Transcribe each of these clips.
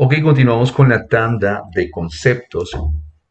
Ok, continuamos con la tanda de conceptos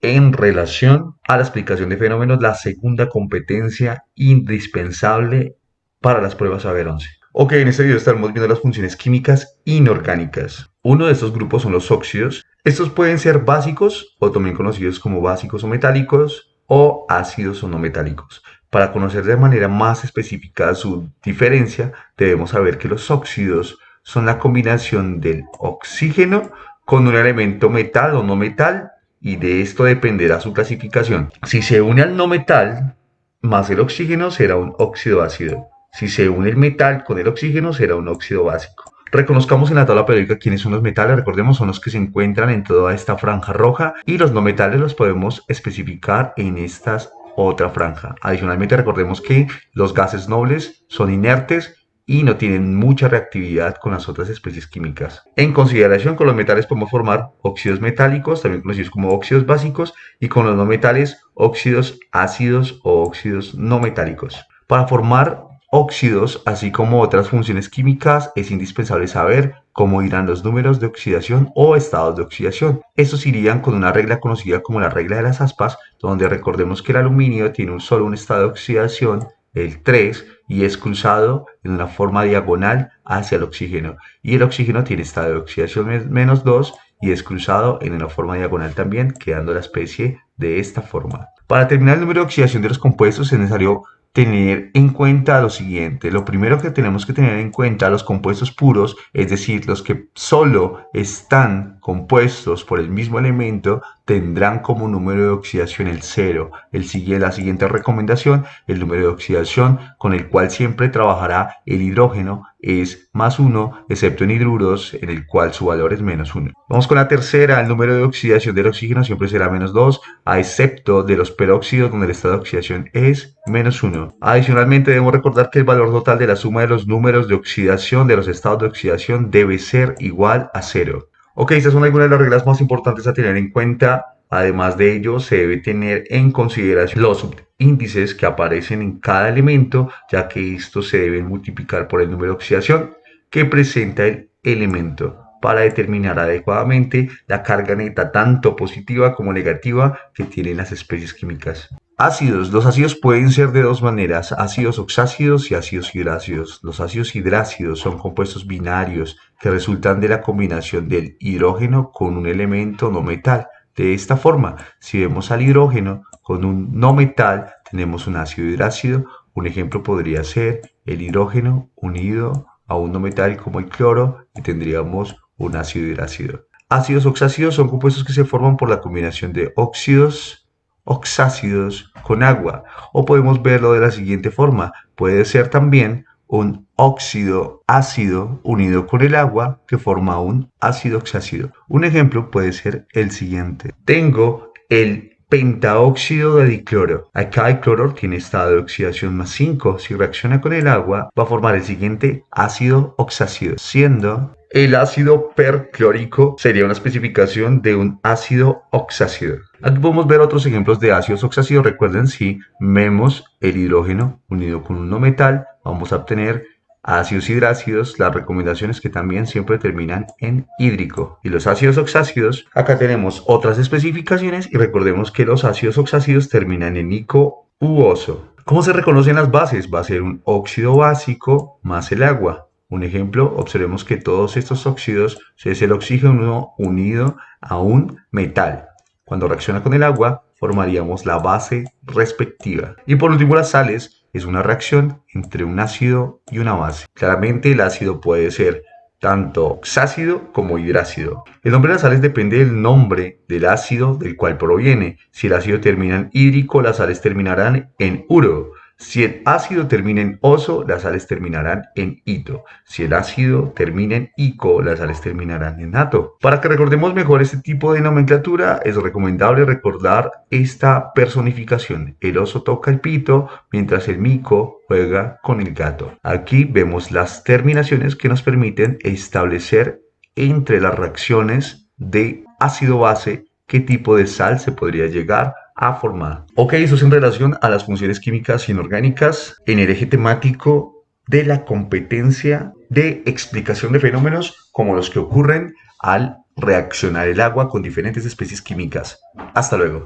en relación a la explicación de fenómenos, la segunda competencia indispensable para las pruebas Saber 11. Ok, en este video estaremos viendo las funciones químicas inorgánicas. Uno de estos grupos son los óxidos. Estos pueden ser básicos o también conocidos como básicos o metálicos o ácidos o no metálicos. Para conocer de manera más específica su diferencia, debemos saber que los óxidos son la combinación del oxígeno con un elemento metal o no metal, y de esto dependerá su clasificación. Si se une al no metal más el oxígeno, será un óxido ácido. Si se une el metal con el oxígeno, será un óxido básico. Reconozcamos en la tabla periódica quiénes son los metales. Recordemos, son los que se encuentran en toda esta franja roja, y los no metales los podemos especificar en esta otra franja. Adicionalmente, recordemos que los gases nobles son inertes y no tienen mucha reactividad con las otras especies químicas. En consideración, con los metales podemos formar óxidos metálicos, también conocidos como óxidos básicos, y con los no metales, óxidos ácidos o óxidos no metálicos. Para formar óxidos, así como otras funciones químicas, es indispensable saber cómo irán los números de oxidación o estados de oxidación. Estos irían con una regla conocida como la regla de las aspas, donde recordemos que el aluminio tiene solo un estado de oxidación, el 3, y es cruzado en una forma diagonal hacia el oxígeno. Y el oxígeno tiene estado de oxidación menos 2 y es cruzado en una forma diagonal también, quedando la especie de esta forma. Para determinar el número de oxidación de los compuestos es necesario tener en cuenta lo siguiente. Lo primero que tenemos que tener en cuenta, los compuestos puros, es decir, los que solo están compuestos por el mismo elemento, tendrán como número de oxidación el 0. La siguiente recomendación, el número de oxidación con el cual siempre trabajará el hidrógeno, es más 1, excepto en hidruros, en el cual su valor es menos 1. Vamos con la tercera, el número de oxidación del oxígeno siempre será menos 2, a excepto de los peróxidos, donde el estado de oxidación es menos 1. Adicionalmente, debemos recordar que el valor total de la suma de los números de oxidación de los estados de oxidación debe ser igual a 0. Ok, estas son algunas de las reglas más importantes a tener en cuenta. Además de ello, se debe tener en consideración los subíndices que aparecen en cada elemento, ya que estos se deben multiplicar por el número de oxidación que presenta el elemento para determinar adecuadamente la carga neta, tanto positiva como negativa, que tienen las especies químicas. Ácidos. Los ácidos pueden ser de dos maneras: ácidos oxácidos y ácidos hidrácidos. Los ácidos hidrácidos son compuestos binarios que resultan de la combinación del hidrógeno con un elemento no metal. De esta forma, si vemos al hidrógeno con un no metal, tenemos un ácido hidrácido. Un ejemplo podría ser el hidrógeno unido a un no metal como el cloro, y tendríamos un ácido hidrácido. Ácidos oxácidos son compuestos que se forman por la combinación de óxidos oxácidos con agua, o podemos verlo de la siguiente forma: puede ser también un óxido ácido unido con el agua que forma un ácido oxácido. Un ejemplo puede ser el siguiente: tengo el pentaóxido de dicloro. Acá el cloro tiene estado de oxidación más 5. Si reacciona con el agua, va a formar el siguiente ácido oxácido, siendo el ácido perclórico sería una especificación de un ácido oxácido. Aquí podemos ver otros ejemplos de ácidos oxácidos. Recuerden, si vemos el hidrógeno unido con un no metal, vamos a obtener ácidos hidrácidos. Las recomendaciones que también siempre terminan en hídrico. Y los ácidos oxácidos, acá tenemos otras especificaciones, y recordemos que los ácidos oxácidos terminan en ico u oso. ¿Cómo se reconocen las bases? Va a ser un óxido básico más el agua. Un ejemplo, observemos que todos estos óxidos es el oxígeno unido a un metal. Cuando reacciona con el agua, formaríamos la base respectiva. Y por último, las sales es una reacción entre un ácido y una base. Claramente el ácido puede ser tanto oxácido como hidrácido. El nombre de las sales depende del nombre del ácido del cual proviene. Si el ácido termina en hídrico, las sales terminarán en uro. Si el ácido termina en oso, las sales terminarán en ito. Si el ácido termina en ico, las sales terminarán en ato. Para que recordemos mejor este tipo de nomenclatura, es recomendable recordar esta personificación: el oso toca el pito, mientras el mico juega con el gato. Aquí vemos las terminaciones que nos permiten establecer entre las reacciones de ácido-base qué tipo de sal se podría llegar a formar. Ok, eso es en relación a las funciones químicas inorgánicas en el eje temático de la competencia de explicación de fenómenos como los que ocurren al reaccionar el agua con diferentes especies químicas. Hasta luego.